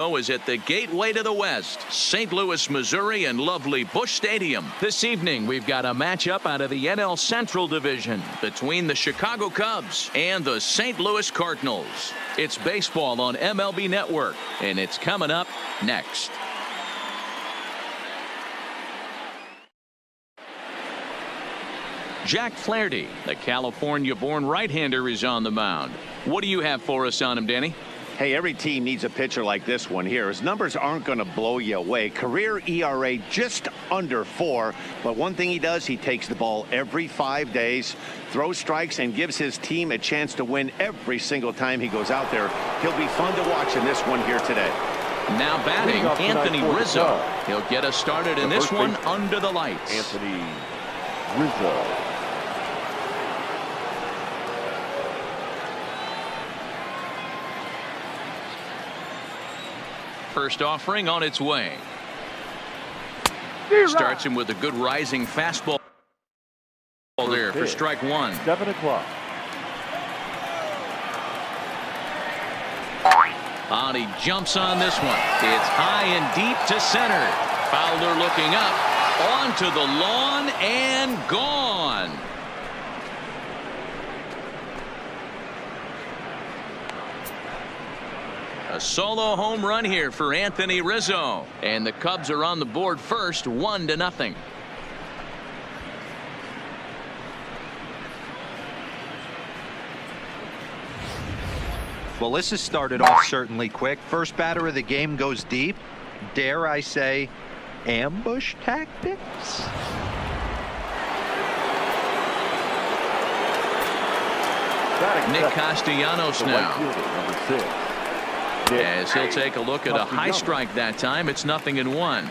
Is at the gateway to the West, St. Louis, Missouri, and lovely Busch Stadium. This evening, we've got a matchup out of the NL Central Division between the Chicago Cubs and the St. Louis Cardinals. It's baseball on MLB Network, and it's coming up next. Jack Flaherty, the California-born right-hander, is on the mound. What do you have for us on him, Danny? Hey, every team needs a pitcher like this one here. His numbers aren't going to blow you away. Career ERA just under 4. But one thing he does, he takes the ball every 5 days, throws strikes, and gives his team a chance to win every single time he goes out there. He'll be fun to watch in this one here today. Now batting, Anthony Rizzo. He'll get us started in this one under the lights. Anthony Rizzo. First offering on its way. Starts him with a good rising fastball there for strike one. 7 o'clock. And he jumps on this one. It's high and deep to center. Fowler looking up. Onto the lawn and gone. A solo home run here for Anthony Rizzo. And the Cubs are on the board first, 1-0. Well, this has started off certainly quick. First batter of the game goes deep. Dare I say, ambush tactics? Nick Castellanos now. Number 6. As he'll take a look at a high strike that time. It's 0-1.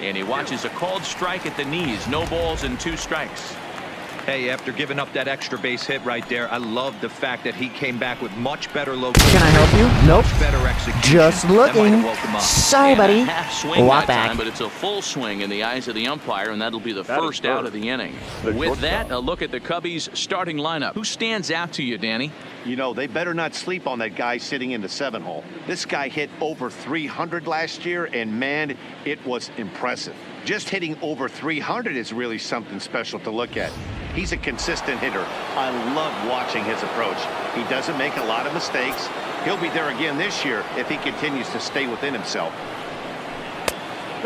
And he watches a called strike at the knees. No balls and 2 strikes. Hey, after giving up that extra base hit right there, I love the fact that he came back with much better location. Can I help you? Nope. Much better execution. Just looking. And Sorry, buddy. a half swing Walk that back. time, but it's a full swing in the eyes of the umpire, and that'll be the first out of the inning. With that, a look at the Cubbies' starting lineup. Who stands out to you, Danny? You know, they better not sleep on that guy sitting in the 7-hole. This guy hit over 300 last year, and man, it was impressive. Just hitting over 300 is really something special to look at. He's a consistent hitter. I love watching his approach. He doesn't make a lot of mistakes. He'll be there again this year if he continues to stay within himself.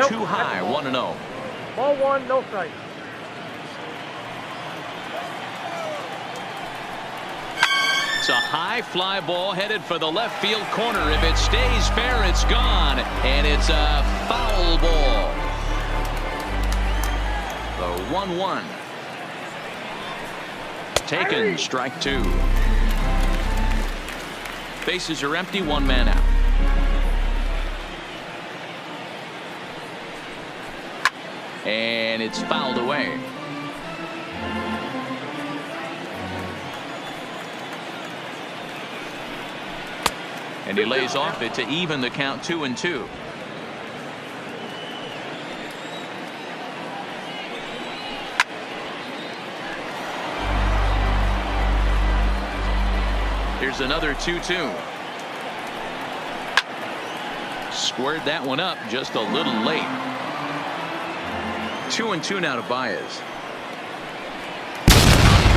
Too high, 1-0. Ball 1, no strike. It's a high fly ball headed for the left field corner. If it stays fair, it's gone. And it's a foul ball. The 1-1. Taken, strike 2. Bases are empty, 1 man out. And it's fouled away. And he lays off it to even the count 2-2. Here's another 2-2. Squared that one up just a little late. 2-2 now to Baez.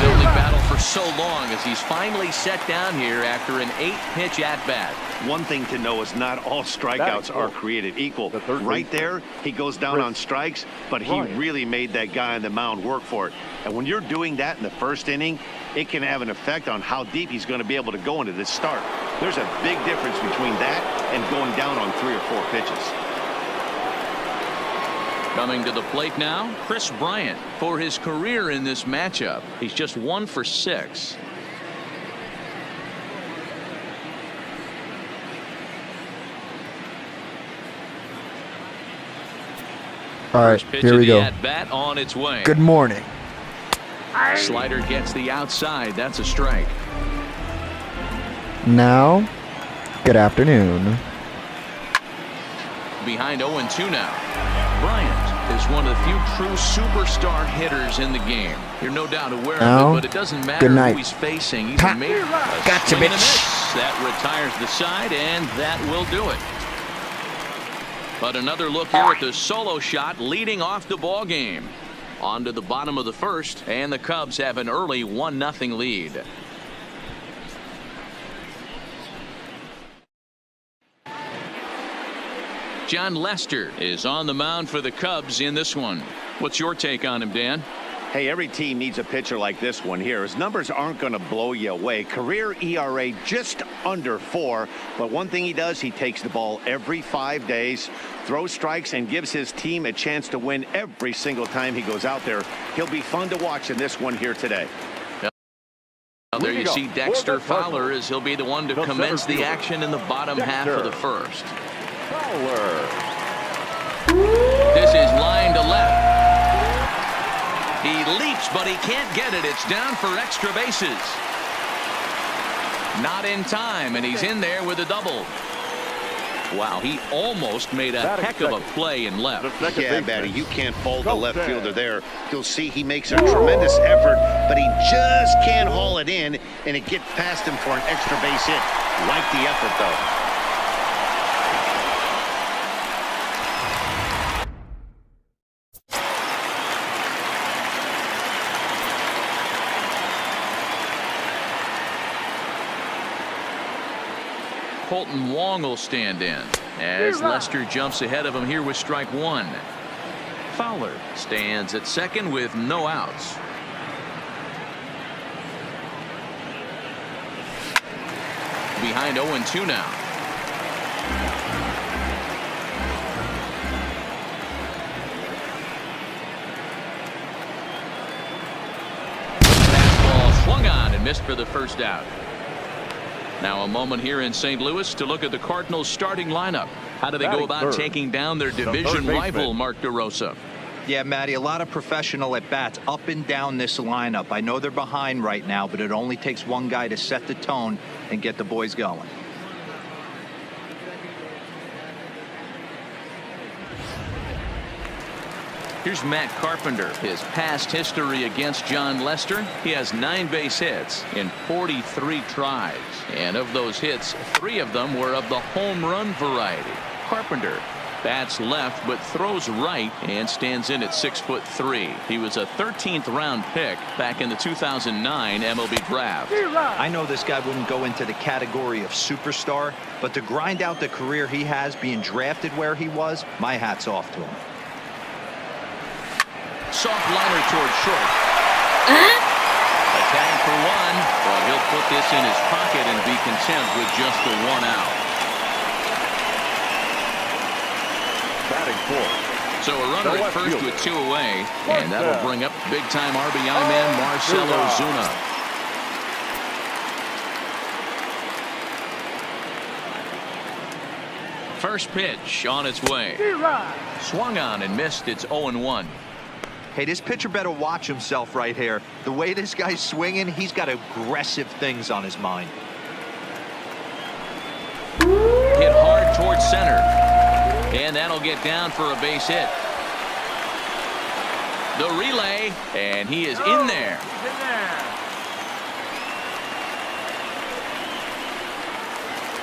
Building battle for so long as he's finally set down here after an 8-pitch at-bat. One thing to know is not all strikeouts are created equal. Right there, he goes down on strikes, but he really made that guy on the mound work for it. And when you're doing that in the first inning, it can have an effect on how deep he's going to be able to go into this start. There's a big difference between that and going down on 3 or 4 pitches. Coming to the plate now, Chris Bryant. For his career in this matchup, he's just 1 for 6. All right, here we go. At bat on its way. Good morning. Slider gets the outside. That's a strike. Now, good afternoon. Behind 0-2 now. Bryant. is one of the few true superstar hitters in the game. You're no doubt aware No. of it, but it doesn't matter Good night. who he's facing. He's Ha. a major. Gotcha, Swing and a bitch. miss. That retires the side, and that will do it. But another look here at the solo shot leading off the ball game. On to the bottom of the first, and the Cubs have an early 1-0 lead. John Lester is on the mound for the Cubs in this one. What's your take on him, Dan? Hey, every team needs a pitcher like this one here. His numbers aren't going to blow you away. Career ERA just under 4. But one thing he does, he takes the ball every 5 days, throws strikes, and gives his team a chance to win every single time he goes out there. He'll be fun to watch in this one here today. Well, there you see Dexter Fowler as he'll be the one to commence the action in the bottom half of the first. This is line to left. He leaps, but he can't get it. It's down for extra bases. Not in time, and he's in there with a double. Wow, he almost made a heck of a play in left. Yeah, Batty, you can't fault the left fielder there. You'll see he makes a tremendous effort, but he just can't haul it in, and it gets past him for an extra base hit. Like the effort, though. Colton Wong will stand in as Lester jumps ahead of him here with strike one. Fowler stands at second with no outs. Behind 0-2 now. Fastball swung on and missed for the first out. Now a moment here in St. Louis to look at the Cardinals starting lineup. How do they go about taking down their division rival, Mark DeRosa? Yeah, Matty, a lot of professional at-bats up and down this lineup. I know they're behind right now, but it only takes one guy to set the tone and get the boys going. Here's Matt Carpenter. His past history against John Lester. He has 9 base hits in 43 tries. And of those hits, 3 of them were of the home run variety. Carpenter bats left but throws right and stands in at 6'3". He was a 13th round pick back in the 2009 MLB draft. I know this guy wouldn't go into the category of superstar, but to grind out the career he has being drafted where he was, my hat's off to him. Soft liner toward short. A tag for one, but he'll put this in his pocket and be content with just the 1 out. Batting fourth. So a runner at first with 2 away, and that'll bring up big-time RBI man Marcell Ozuna. First pitch on its way. Swung on and missed. It's 0-1. Hey, this pitcher better watch himself right here. The way this guy's swinging, he's got aggressive things on his mind. Hit hard towards center. And that'll get down for a base hit. The relay, and he is in there.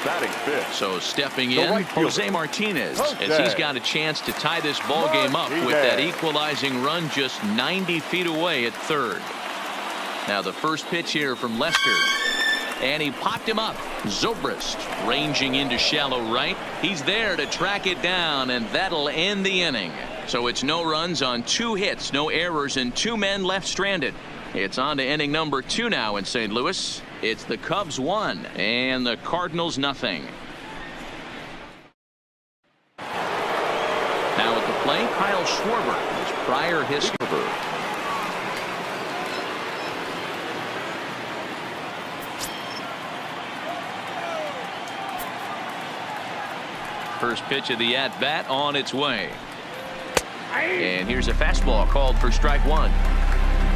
Batting fifth. So stepping in, Jose Martinez, as he's got a chance to tie this ball game up with that equalizing run just 90 feet away at third. Now the first pitch here from Lester. And he popped him up. Zobrist ranging into shallow right. He's there to track it down, and that'll end the inning. So it's no runs on 2 hits, no errors, and 2 men left stranded. It's on to inning number 2 now in St. Louis. It's the Cubs 1 and the Cardinals nothing. Now at the plate, Kyle Schwarber. His prior history. First pitch of the at-bat on its way. And here's a fastball called for strike 1.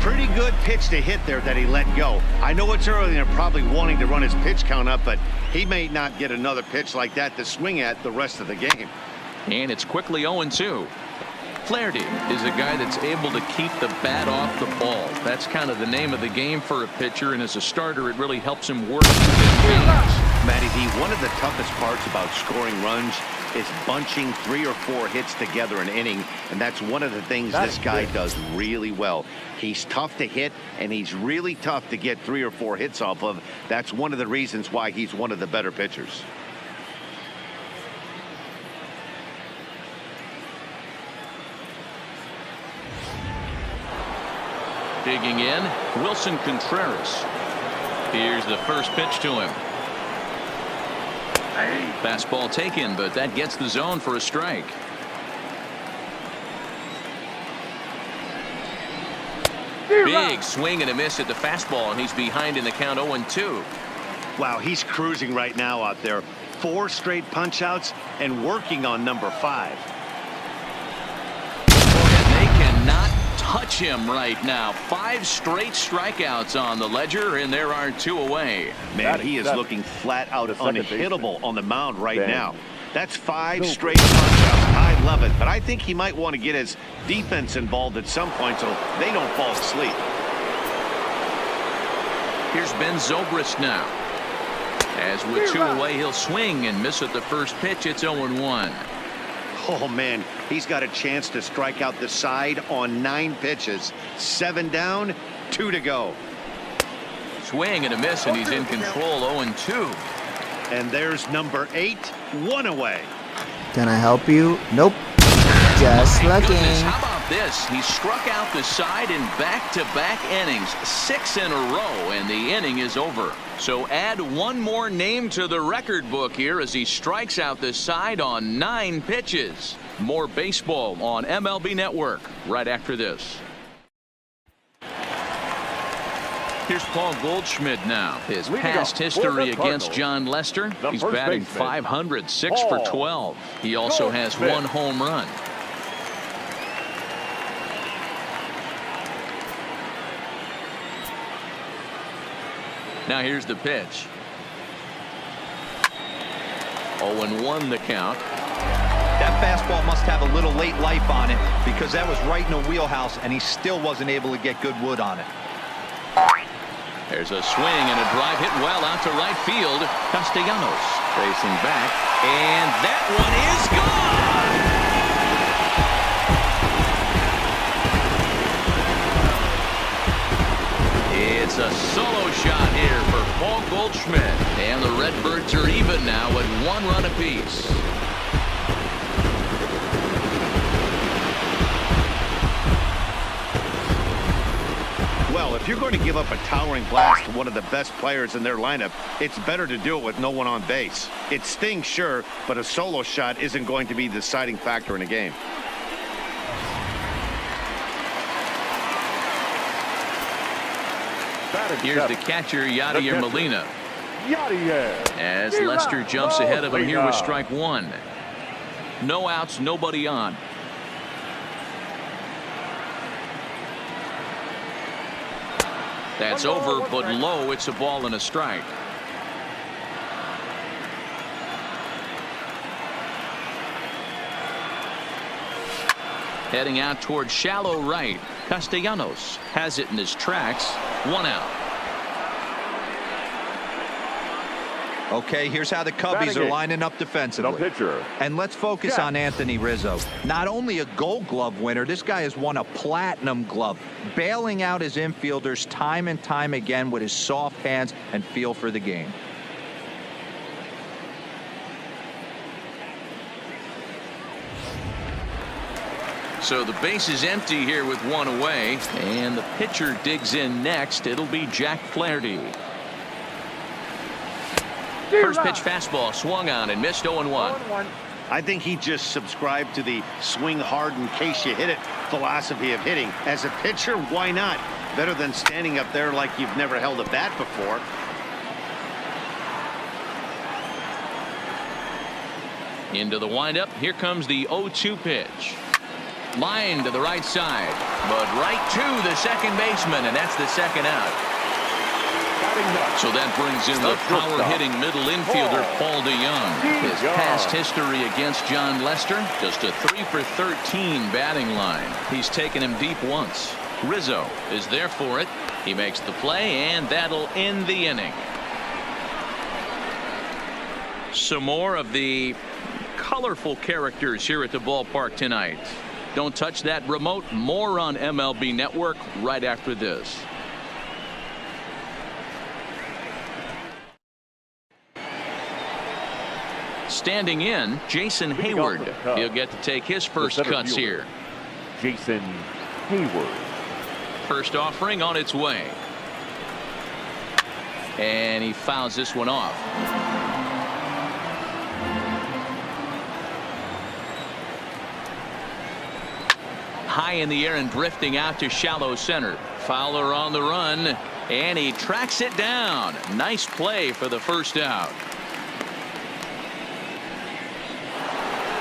Pretty good pitch to hit there that he let go. I know it's early and they're probably wanting to run his pitch count up, but he may not get another pitch like that to swing at the rest of the game. And it's quickly 0-2. Flaherty is a guy that's able to keep the bat off the ball. That's kind of the name of the game for a pitcher, and as a starter, it really helps him work through games. Matty D, one of the toughest parts about scoring runs is bunching 3 or 4 hits together an inning, and that's one of the things this guy does really well. He's tough to hit, and he's really tough to get 3 or 4 hits off of. That's one of the reasons why he's one of the better pitchers. Digging in, Wilson Contreras. Here's the first pitch to him. Fastball taken, but that gets the zone for a strike. Big swing and a miss at the fastball, and he's behind in the count 0-2. Wow, he's cruising right now out there. 4 straight punch-outs and working on number 5. And they cannot touch him right now. 5 straight strikeouts on the ledger, and there are 2 away. Man, he is looking flat out unhittable on the mound right now. That's 5 straight punch-outs. I love it, but I think he might want to get his defense involved at some point so they don't fall asleep. Here's Ben Zobrist now. As with 2 away, he'll swing and miss at the first pitch. It's 0-1. Oh, man, he's got a chance to strike out the side on 9 pitches. 7 down, 2 to go. Swing and a miss, and he's in control. 0-2. And there's number 8, 1 away. Can I help you? Nope. Just looking. How about this? He struck out the side in back-to-back innings, 6 in a row, and the inning is over. So add 1 more name to the record book here as he strikes out the side on 9 pitches. More baseball on MLB Network right after this. Here's Paul Goldschmidt now. His past history against John Lester. He's batting .500, 6 for 12. He also has 1 home run. Now here's the pitch. 0-1 the count. That fastball must have a little late life on it because that was right in the wheelhouse, and he still wasn't able to get good wood on it. There's a swing and a drive hit well out to right field. Castellanos facing back, and that one is gone. It's a solo shot here for Paul Goldschmidt, and the Redbirds are even now at 1 run apiece. Well, if you're going to give up a towering blast to one of the best players in their lineup, it's better to do it with no one on base. It stings, sure, but a solo shot isn't going to be the deciding factor in a game. Here's the catcher, Yadier Molina. As Lester jumps ahead of him here with strike 1. No outs, nobody on. That's over, but low. It's a ball and a strike. Heading out towards shallow right. Castellanos has it in his tracks. 1 out. Okay, here's how the Cubbies are lining up defensively. And let's focus on Anthony Rizzo. Not only a Gold Glove winner, this guy has won a Platinum Glove, bailing out his infielders time and time again with his soft hands and feel for the game. So the base is empty here with 1 away, and the pitcher digs in next. It'll be Jack Flaherty. First pitch fastball swung on and missed. 0-1. I think he just subscribed to the swing hard in case you hit it philosophy of hitting. As a pitcher, why not? Better than standing up there like you've never held a bat before. Into the windup. Here comes the 0-2 pitch. Line to the right side, but right to the second baseman, and that's the second out. So that brings in the power-hitting middle infielder, Paul DeYoung. His past history against John Lester, just a 3 for 13 batting line. He's taken him deep once. Rizzo is there for it. He makes the play, and that'll end the inning. Some more of the colorful characters here at the ballpark tonight. Don't touch that remote. More on MLB Network right after this. Standing in, Jason Hayward. He'll get to take his first cuts here. Jason Hayward. First offering on its way. And he fouls this one off. High in the air and drifting out to shallow center. Fowler on the run, and he tracks it down. Nice play for the first out.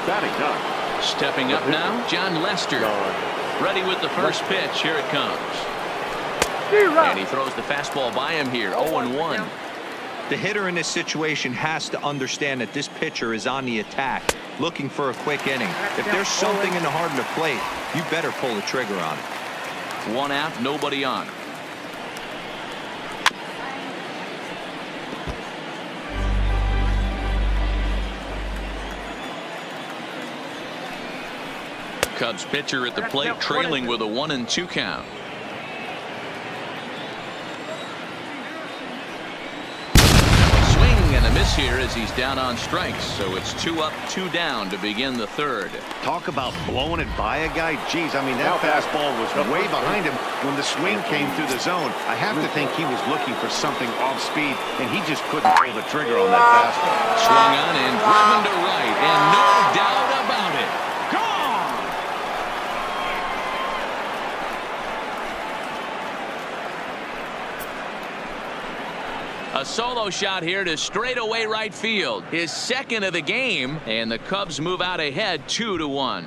Batting done. Stepping up now, John Lester. Ready with the first pitch. Here it comes. And he throws the fastball by him here. 0-1. The hitter in this situation has to understand that this pitcher is on the attack, looking for a quick inning. If there's something in the heart of the plate, you better pull the trigger on it. One out, nobody on. Cubs pitcher at the plate, trailing with a 1-2 count. A miss here as he's down on strikes, so it's 2 up, 2 down to begin the third. Talk about blowing it by a guy. Geez, I mean, that fastball was way behind him when the swing came through the zone. I have to think he was looking for something off speed, and he just couldn't pull the trigger on that fastball. Swung on and driven to right, and no doubt about it. Gone! A solo shot here to straightaway right field. His second of the game, and the Cubs move out ahead 2-1.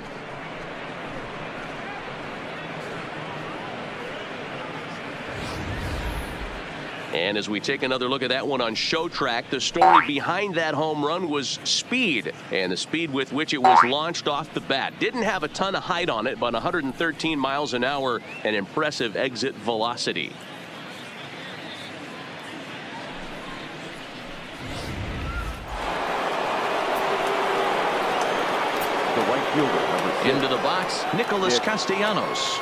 And as we take another look at that one on Show Track, the story behind that home run was speed, and the speed with which it was launched off the bat. Didn't have a ton of height on it, but 113 miles an hour, an impressive exit velocity. Into the box, Nicholas Castellanos.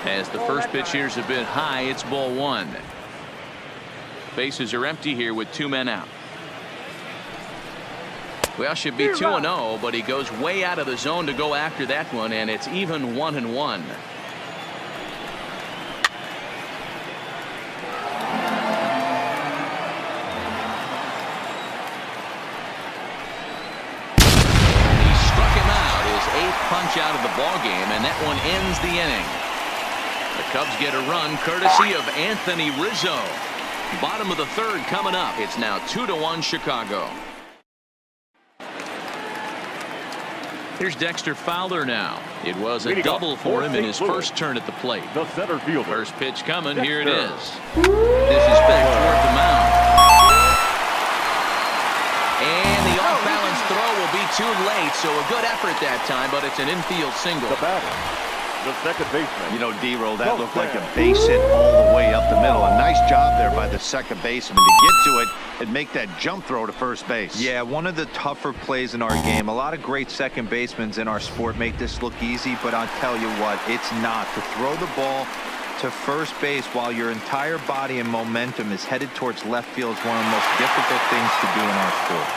As the first pitch here's a bit high, it's ball 1. Bases are empty here with 2 men out. Well, should be 2-0, but he goes way out of the zone to go after that one, and it's even 1-1. Punch out of the ball game, and that one ends the inning. The Cubs get a run courtesy of Anthony Rizzo. Bottom of the third coming up. It's now 2-1 Chicago. Here's Dexter Fowler now. It was a double for him in his first turn at the plate. The center fielder. First pitch coming. Here it is. This is back toward the mound. And the off-balance throw will be too late, so a good effort that time, but it's an infield single. The batter, the second baseman. You know, D-Roll, that looked like a base hit all the way up the middle. A nice job there by the second baseman to get to it and make that jump throw to first base. Yeah, one of the tougher plays in our game. A lot of great second basemen in our sport make this look easy, but I'll tell you what, it's not. To throw the ball to first base while your entire body and momentum is headed towards left field is one of the most difficult things to do in our sport.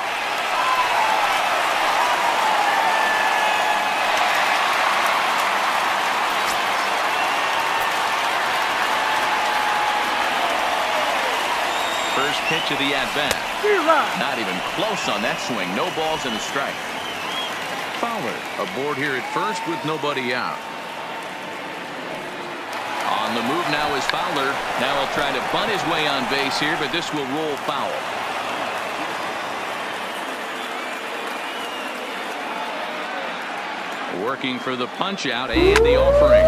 First pitch of the at-bat. Not even close on that swing. No balls and a strike. Fowler aboard here at first with nobody out. On the move now is Fowler. Now he'll try to bunt his way on base here, but this will roll foul. Working for the punch out and the offering.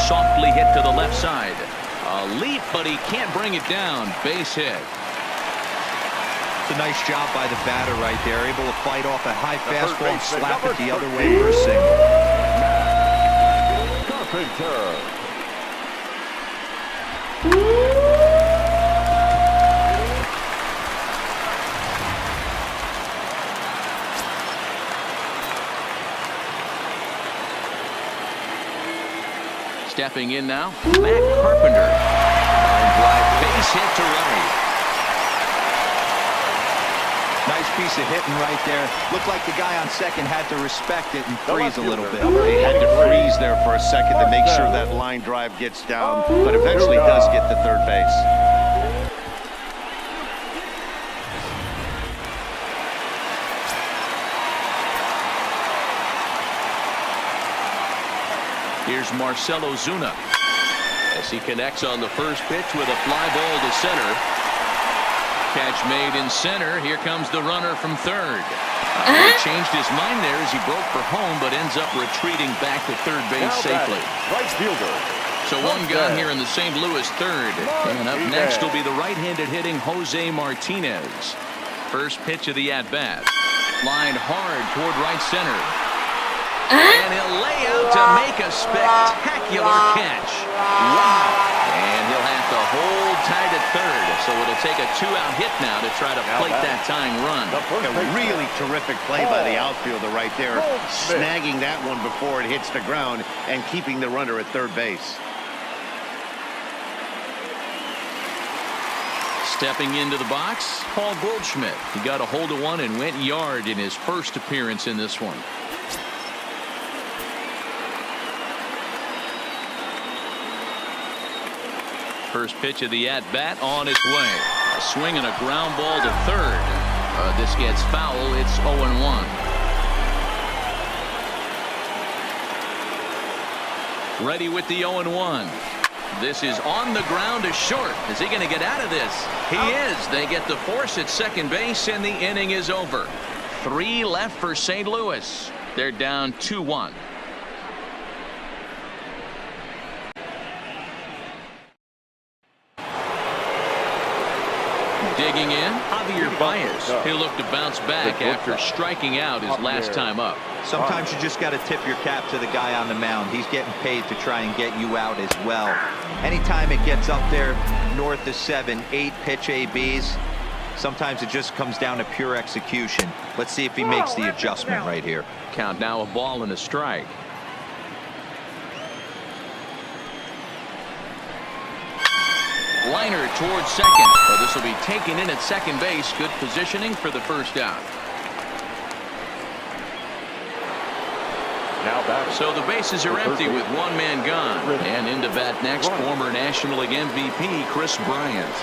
Softly hit to the left side. A leap, but he can't bring it down. Base hit. It's a nice job by the batter right there. Able to fight off a high fastball and slap it the other way for a single. Carpenter. Stepping in now, Matt Carpenter. Line drive, base hit to right. Nice piece of hitting right there. Looked like the guy on second had to respect it and freeze a little bit. He had to freeze there for a second to make sure that line drive gets down, but eventually does get to third base. Here's Marcell Ozuna as he connects on the first pitch with a fly ball to center. Catch made in center. Here comes the runner from third. He changed his mind there as he broke for home, but ends up retreating back to third base safely. Right fielder. So one gone here in the St. Louis third. And up next will be the right-handed hitting Jose Martinez. First pitch of the at-bat. Lined hard toward right center. And he'll lay out to make a spectacular catch. Wow. And he'll have to hold tight at third. So it'll take a two-out hit now to try to plate that tying run. A really terrific play by the outfielder right there. Snagging that one before it hits the ground and keeping the runner at third base. Stepping into the box, Paul Goldschmidt. He got a hold of one and went yard in his first appearance in this one. First pitch of the at-bat on its way. A swing and a ground ball to third. This gets foul. It's 0-1. Ready with the 0-1. This is on the ground to short. Is he going to get out of this? He is. They get the force at second base, and the inning is over. 3 left for St. Louis. They're down 2-1. Digging in, Javier Baez. He'll look to bounce back after striking out his last time up. Sometimes you just got to tip your cap to the guy on the mound. He's getting paid to try and get you out as well. Anytime it gets up there north of 7, 8 pitch ABs, sometimes it just comes down to pure execution. Let's see if he makes the adjustment right here. Count now, a ball and a strike. Liner towards second. So this will be taken in at second base. Good positioning for the first out. So the bases are empty with one man gone. And into bat next, former National League MVP Chris Bryant.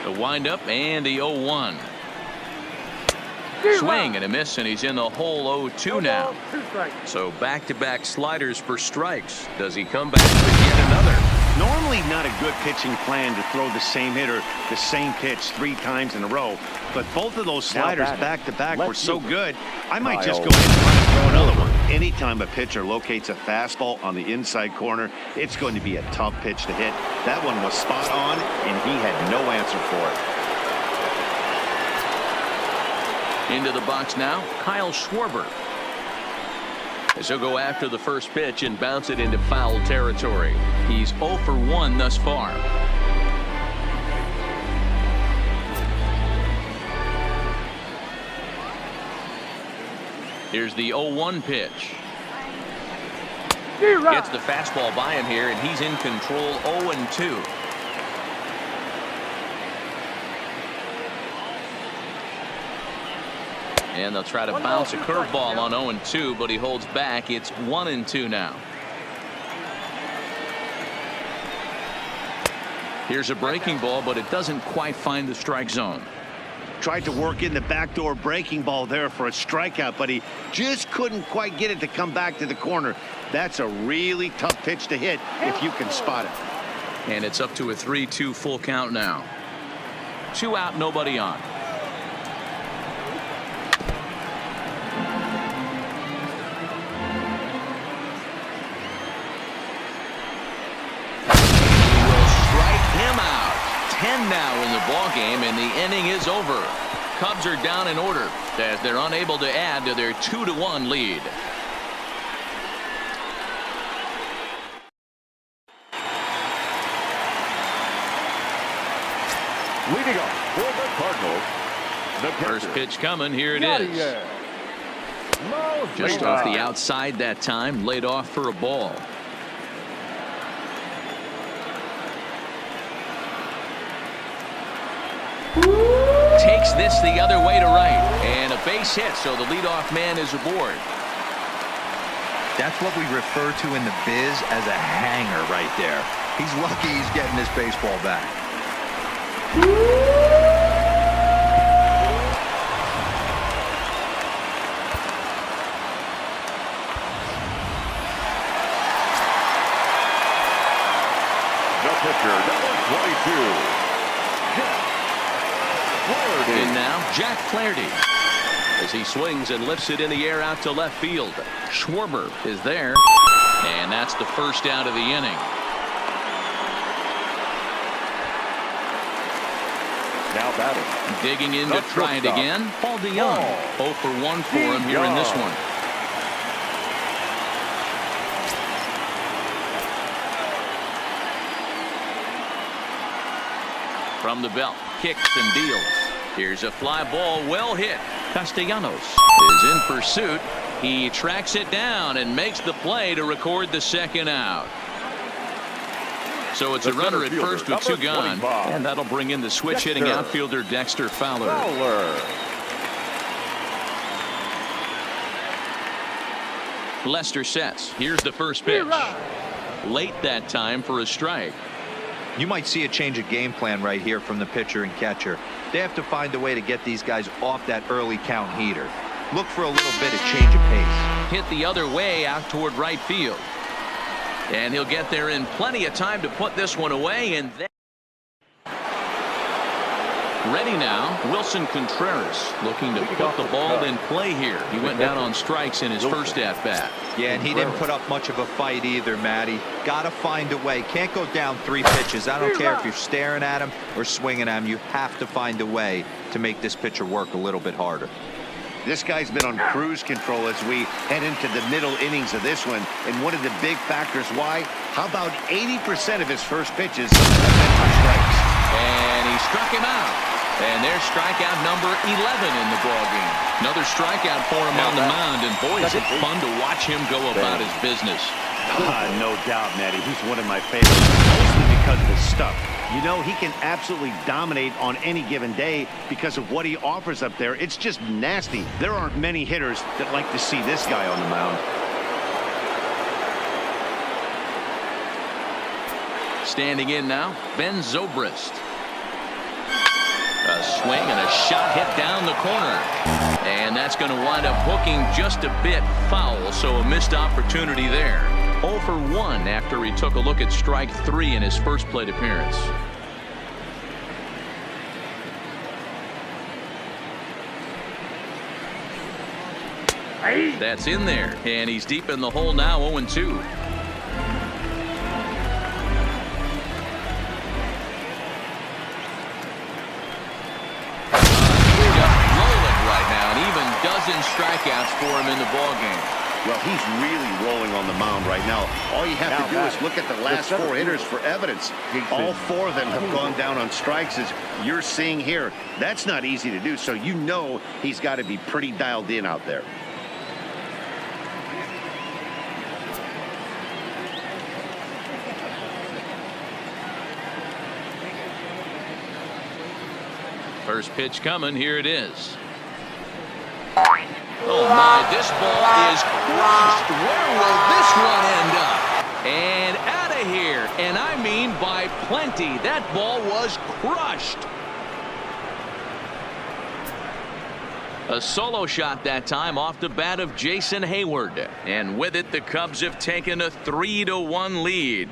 The windup and the 0-1. Swing and a miss, and he's in the hole 0-2 now. So back-to-back sliders for strikes. Does he come back with yet another? Normally not a good pitching plan to throw the same hitter the same pitch 3 times in a row, but both of those sliders back-to-back were so good, I might just go ahead and try to throw another one. Anytime a pitcher locates a fastball on the inside corner, it's going to be a tough pitch to hit. That one was spot on, and he had no answer for it. Into the box now, Kyle Schwarber. As he'll go after the first pitch and bounce it into foul territory. He's 0 for 1 thus far. Here's the 0-1 pitch. Gets the fastball by him here, and he's in control. 0-2. And they'll try to bounce a curveball on 0-2, but he holds back. It's 1-2 now. Here's a breaking ball, but it doesn't quite find the strike zone. Tried to work in the backdoor breaking ball there for a strikeout, but he just couldn't quite get it to come back to the corner. That's a really tough pitch to hit if you can spot it. And it's up to a 3-2 full count now. 2 out, nobody on. 10 now in the ball game, and the inning is over. Cubs are down in order as they're unable to add to their 2-1 lead. Leading off for the Cardinals, the First pitcher. pitch coming. Here it is. Just off the outside that time, laid off for a ball. Takes this the other way to right, and a base hit, so the leadoff man is aboard. That's what we refer to in the biz as a hanger right there. He's lucky he's getting this baseball back. The pitcher, number 22. In now, Jack Flaherty. As he swings and lifts it in the air out to left field. Schwarber is there, and that's the first out of the inning. Now batting. Digging in to try it again. Paul DeYoung. 0 for 1 for him here in this one. From the belt, kicks and deals. Here's a fly ball, well hit. Castellanos is in pursuit. He tracks it down and makes the play to record the second out. So it's a runner at first with 2 gone, and that'll bring in the switch-hitting outfielder Dexter Fowler. Lester sets. Here's the first pitch. Late that time for a strike. You might see a change of game plan right here from the pitcher and catcher. They have to find a way to get these guys off that early count heater. Look for a little bit of change of pace. Hit the other way out toward right field. And he'll get there in plenty of time to put this one away. And then ready now, Wilson Contreras looking to put the ball in play here. He went down on strikes in his first at-bat. Yeah, and he didn't put up much of a fight either, Matty. Got to find a way. Can't go down 3 pitches. I don't care if you're staring at him or swinging at him. You have to find a way to make this pitcher work a little bit harder. This guy's been on cruise control as we head into the middle innings of this one. And one of the big factors why, how about 80% of his first pitches have been for strikes? And he struck him out. And there's strikeout number 11 in the ballgame. Another strikeout for him on the mound. And boy, is it fun to watch him go about his business. No doubt, Matty. He's one of my favorites, mostly because of his stuff. You know, he can absolutely dominate on any given day because of what he offers up there. It's just nasty. There aren't many hitters that like to see this guy on the mound. Standing in now, Ben Zobrist. A swing and a shot hit down the corner. And that's going to wind up hooking just a bit foul, so a missed opportunity there. 0 for 1 after he took a look at strike 3 in his first plate appearance. That's in there, and he's deep in the hole now, 0-2. Dozen strikeouts for him in the ballgame. Well, he's really rolling on the mound right now. All you have to do is look at the last 4 hitters for evidence. All 4 of them have gone down on strikes, as you're seeing here. That's not easy to do, so you know he's got to be pretty dialed in out there. First pitch coming. Here it is. Oh my, this ball is crushed. Where will this one end up? And out of here. And I mean by plenty. That ball was crushed. A solo shot that time off the bat of Jason Hayward. And with it, the Cubs have taken a 3-1 lead.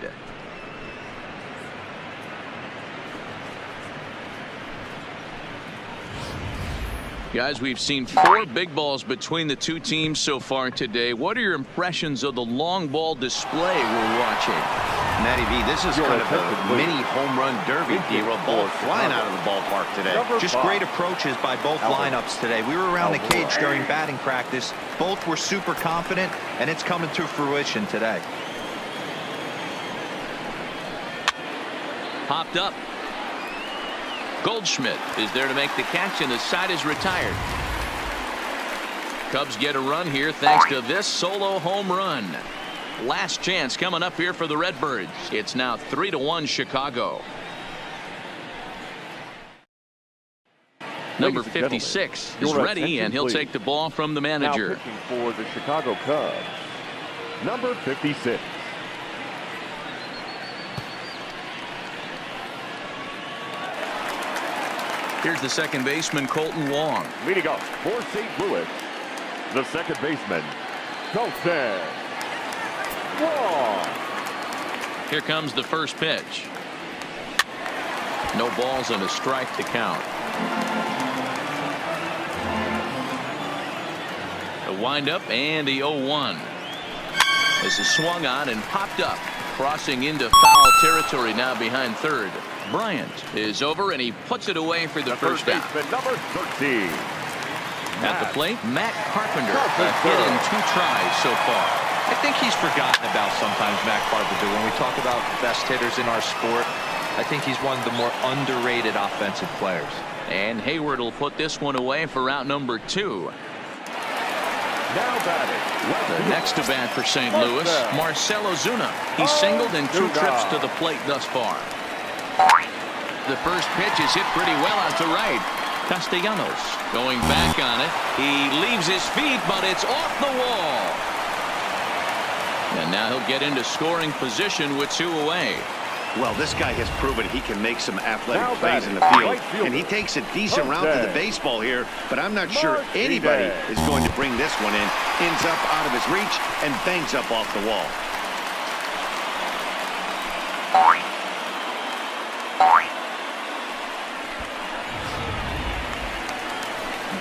Guys, we've seen 4 big balls between the 2 teams so far today. What are your impressions of the long ball display we're watching? Matty V, this is kind of a mini home run derby, D-Roll. Ball flying out of the ballpark today. Just great approaches by both lineups today. We were around the cage during batting practice. Both were super confident, and it's coming to fruition today. Popped up. Goldschmidt is there to make the catch, and the side is retired. Cubs get a run here thanks to this solo home run. Last chance coming up here for the Redbirds. It's now 3-1 Chicago. Number 56 is ready, and he'll take the ball from the manager. Now pitching for the Chicago Cubs, number 56. Here's the second baseman, Colton Wong. Leading off for St. Louis, the second baseman, Colton Wong. Here comes the first pitch. No balls and a strike to count. A windup and the 0-1. This is swung on and popped up, crossing into foul territory now behind third. Bryant is over, and he puts it away for the first down. Number 13. At the plate, Matt Carpenter. A hit in 2 tries so far. I think he's forgotten about sometimes, Matt Carpenter. When we talk about best hitters in our sport, I think he's one of the more underrated offensive players. And Hayward will put this one away for out number 2. Now batting. The next to bat for St. Louis, Marcell Ozuna. He's singled in 2 trips to the plate thus far. The first pitch is hit pretty well out to right. Castellanos going back on it. He leaves his feet, but it's off the wall. And now he'll get into scoring position with 2 away. Well, this guy has proven he can make some athletic plays in the field, and he takes a decent route to the baseball here, but I'm not sure anybody is going to bring this one in. Ends up out of his reach and bangs up off the wall.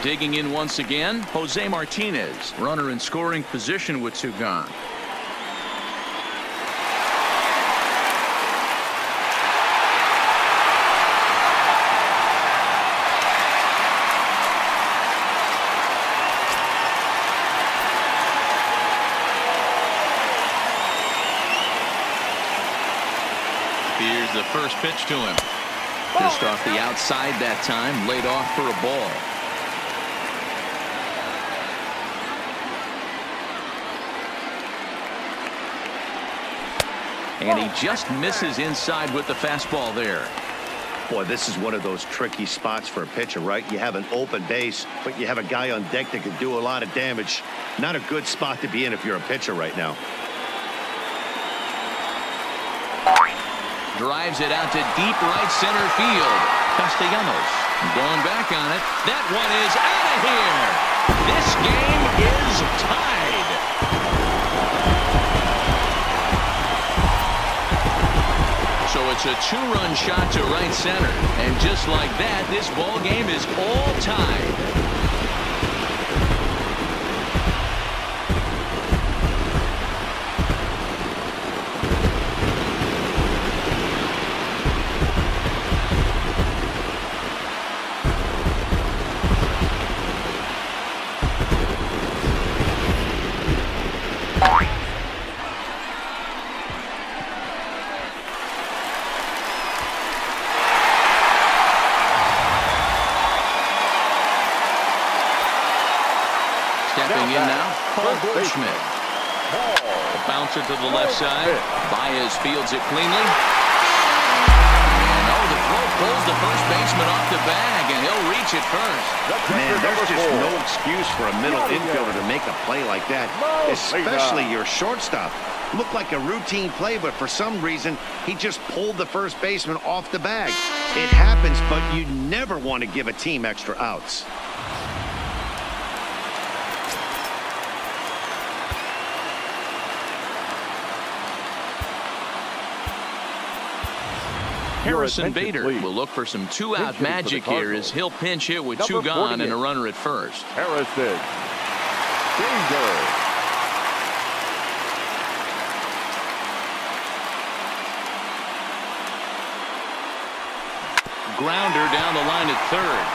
Digging in once again, Jose Martinez. Runner in scoring position with 2 gone. Here's the first pitch to him. Just off the outside that time, laid off for a ball. And he just misses inside with the fastball there. Boy, this is one of those tricky spots for a pitcher, right? You have an open base, but you have a guy on deck that could do a lot of damage. Not a good spot to be in if you're a pitcher right now. Drives it out to deep right center field. Castellanos going back on it. That one is out of here. This game is tied. So it's a 2-run shot to right center. And just like that, this ball game is all tied. Stepping in now, Goldschmidt. Bouncer to the left side. Baez fields it cleanly. And the throw pulls the first baseman off the bag, and he'll reach it first. Man, there's just no excuse for a middle infielder to make a play like that, especially your shortstop. Looked like a routine play, but for some reason, he just pulled the first baseman off the bag. It happens, but you never want to give a team extra outs. Harrison Bader will look for some 2-out magic here as he'll pinch hit with 2 gone and a runner at first. Harrison Bader. grounder down the line at third.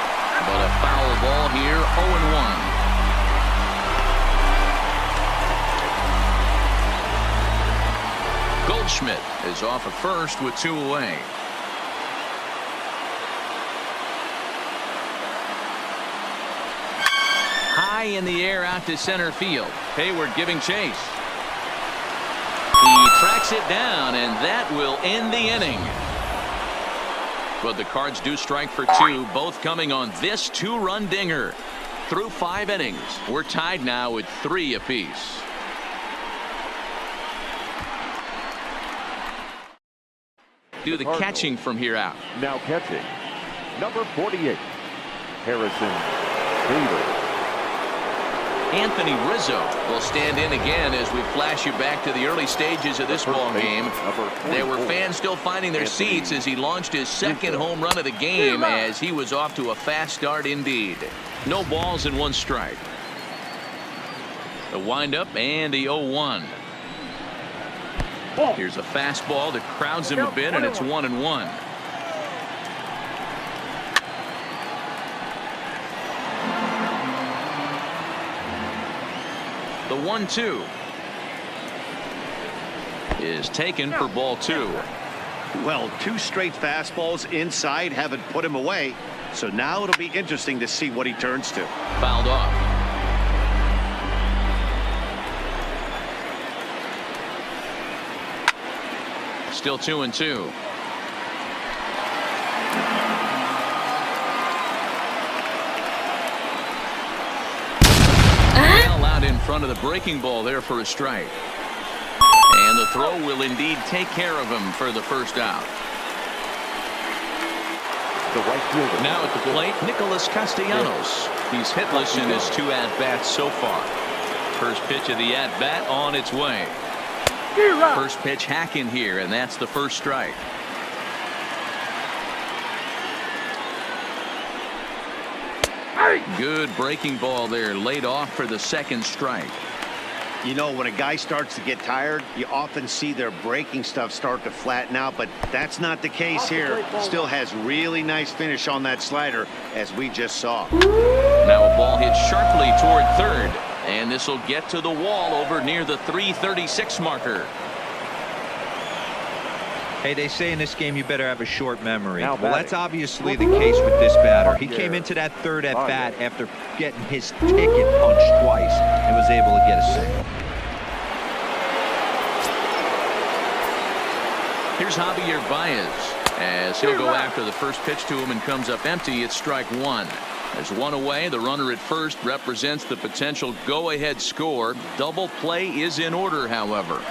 But a foul ball here, 0-1. Goldschmidt is off at first with 2 away. High in the air out to center field. Hayward giving chase. He tracks it down, and that will end the inning. But the Cards do strike for 2, both coming on this 2-run dinger. Through 5 innings, we're tied now with 3 apiece. Do the catching from here out. Now catching, number 48, Harrison Davis. Anthony Rizzo will stand in again as we flash you back to the early stages of this ball game. There were fans still finding their seats as he launched his second home run of the game, as he was off to a fast start indeed. No balls and 1 strike. The windup and the 0-1. Here's a fastball that crowds him a bit, and it's 1-1. The 1-2 is taken for ball 2. Well, 2 straight fastballs inside haven't put him away. So now it'll be interesting to see what he turns to. Fouled off. Still 2-2. Out in front of the breaking ball there for a strike. And the throw will indeed take care of him for the first out. The right fielder. Now at the plate, Nicholas Castellanos. He's hitless in his 2 at-bats so far. First pitch of the at-bat on its way. First pitch hack in here, and that's the first strike. Good breaking ball there, laid off for the second strike. You know, when a guy starts to get tired, you often see their breaking stuff start to flatten out, but that's not the case here. Still has really nice finish on that slider, as we just saw. Now a ball hit sharply toward third, and this will get to the wall over near the 336 marker. Hey, they say in this game you better have a short memory. Well, that's obviously the case with this batter. He came into that third at bat after getting his ticket punched twice and was able to get a single. Here's Javier Baez as he'll go after the first pitch to him and comes up empty. It's strike 1. There's 1 away. The runner at first represents the potential go-ahead score. Double play is in order, however.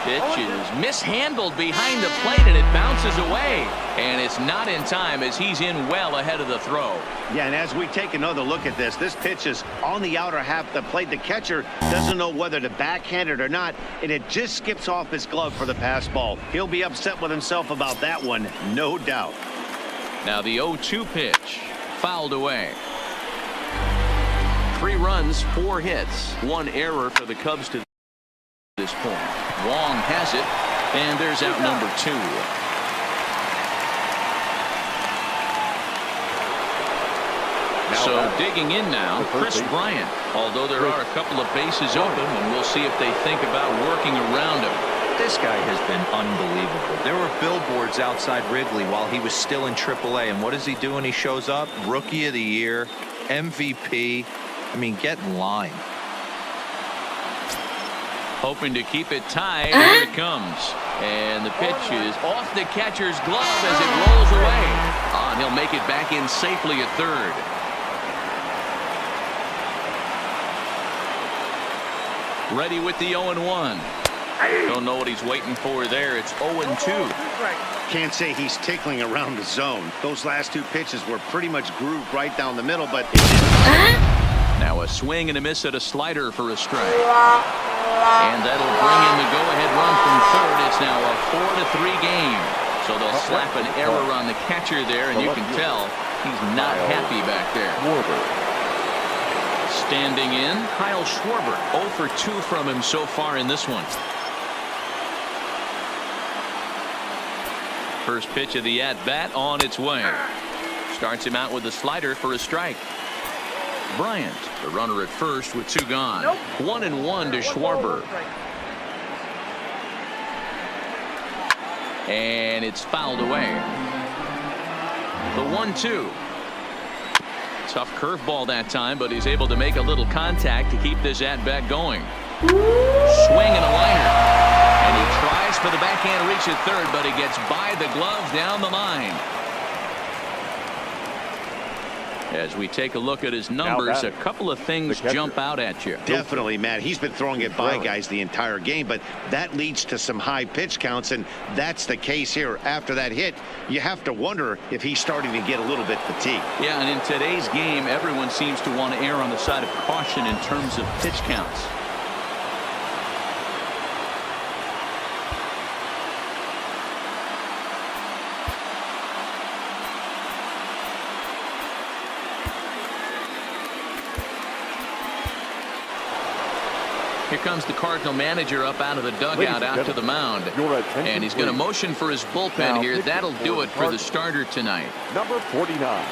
Pitch is mishandled behind the plate, and it bounces away. And it's not in time as he's in well ahead of the throw. Yeah, and as we take another look at this pitch is on the outer half of the plate. The catcher doesn't know whether to backhand it or not, and it just skips off his glove for the pass ball. He'll be upset with himself about that one, no doubt. Now the 0-2 pitch, fouled away. 3 runs, 4 hits, 1 error for the Cubs to this point. Wong has it, and there's out number 2. So digging in now, Chris Bryant. Although there are a couple of bases open, and we'll see if they think about working around him. This guy has been unbelievable. There were billboards outside Wrigley while he was still in AAA, and what is he doing? He shows up, Rookie of the Year, MVP. I mean, get in line. Hoping to keep it tied. Here it comes. And the pitch is off the catcher's glove as it rolls away. And he'll make it back in safely at third. Ready with the 0-1. Don't know what he's waiting for there. It's 0-2. Can't say he's tickling around the zone. Those last 2 pitches were pretty much grooved right down the middle, but it didn't. Now a swing and a miss at a slider for a strike. And that'll bring in the go-ahead run from third. It's now a 4-3 game. So they'll slap an error on the catcher there, and you can tell he's not happy back there. Standing in, Kyle Schwarber. 0 for 2 from him so far in this one. First pitch of the at-bat on its way. Starts him out with a slider for a strike. Bryant, the runner at first with 2 gone. 1-1 to Schwarber. And it's fouled away. The 1-2. Tough curveball that time, but he's able to make a little contact to keep this at-bat going. Swing and a liner. And he tries for the backhand reach at third, but he gets by the glove down the line. As we take a look at his numbers, a couple of things jump out at you. Definitely, Matt. He's been throwing it by guys the entire game, but that leads to some high pitch counts, and that's the case here. After that hit, you have to wonder if he's starting to get a little bit fatigued. Yeah, and in today's game, everyone seems to want to err on the side of caution in terms of pitch counts. Here comes the Cardinal manager up out of the dugout out to the mound. And he's going to motion for his bullpen here. That'll do it for the starter tonight. Number 49.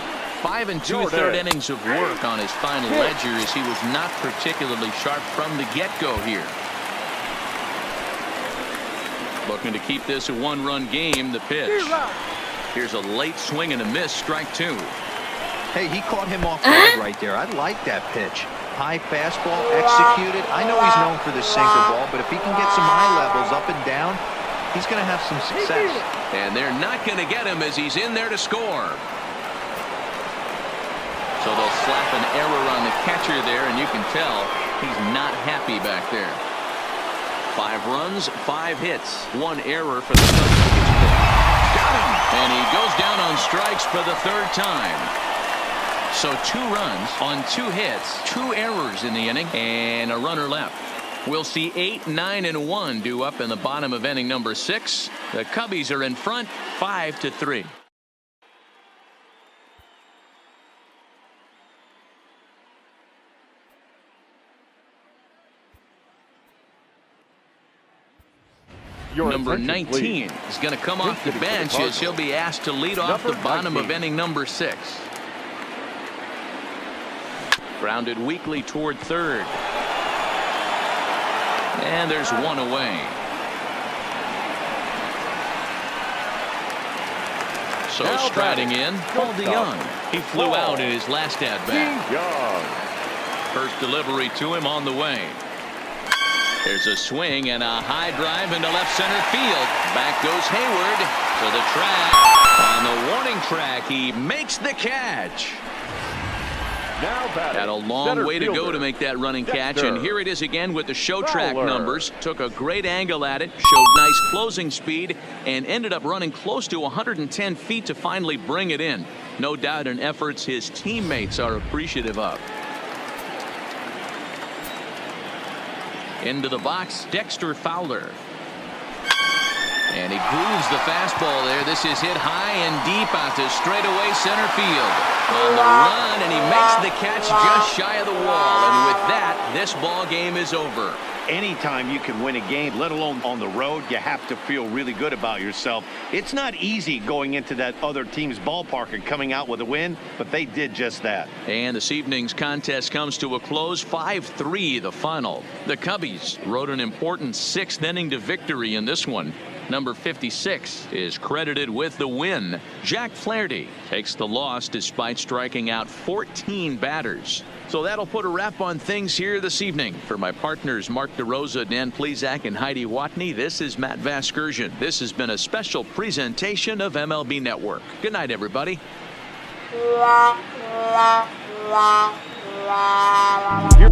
5 2/3 innings of work on his final ledger as he was not particularly sharp from the get-go here. Looking to keep this a 1-run game. The pitch. Here's a late swing and a miss. Strike 2. Hey, he caught him off guard right there. I like that pitch. High fastball executed. I know he's known for the sinker ball, but if he can get some eye levels up and down, he's going to have some success. And they're not going to get him as he's in there to score. So they'll slap an error on the catcher there, and you can tell he's not happy back there. 5 runs, 5 hits, 1 error for the Cubs. Got him! And he goes down on strikes for the 3rd time. So 2 runs on 2 hits, 2 errors in the inning, and a runner left. We'll see 8, 9, and 1 due up in the bottom of inning number 6. The Cubbies are in front 5-3. Number 19 is going to come off the bench as he'll be asked to lead off the bottom of inning number 6. Grounded weakly toward third. And there's 1 away. So striding in, Paul DeYoung. He flew out in his last at-bat. First delivery to him on the way. There's a swing and a high drive into left center field. Back goes Hayward to the track. On the warning track, he makes the catch. Had a long way to go to make that running catch, and here it is again with the show track numbers. Took a great angle at it, showed nice closing speed, and ended up running close to 110 feet to finally bring it in. No doubt in efforts his teammates are appreciative of. Into the box, Dexter Fowler. And he grooves the fastball there. This is hit high and deep out to straightaway center field. On the run, and he makes the catch just shy of the wall. And with that, this ball game is over. Anytime you can win a game, let alone on the road, you have to feel really good about yourself. It's not easy going into that other team's ballpark and coming out with a win, but they did just that. And this evening's contest comes to a close, 5-3 the final. The Cubbies rode an important 6th inning to victory in this one. Number 56 is credited with the win. Jack Flaherty takes the loss despite striking out 14 batters. So that'll put a wrap on things here this evening. For my partners Mark DeRosa, Dan Plesac, and Heidi Watney, this is Matt Vasgersian. This has been a special presentation of MLB Network. Good night, everybody. Here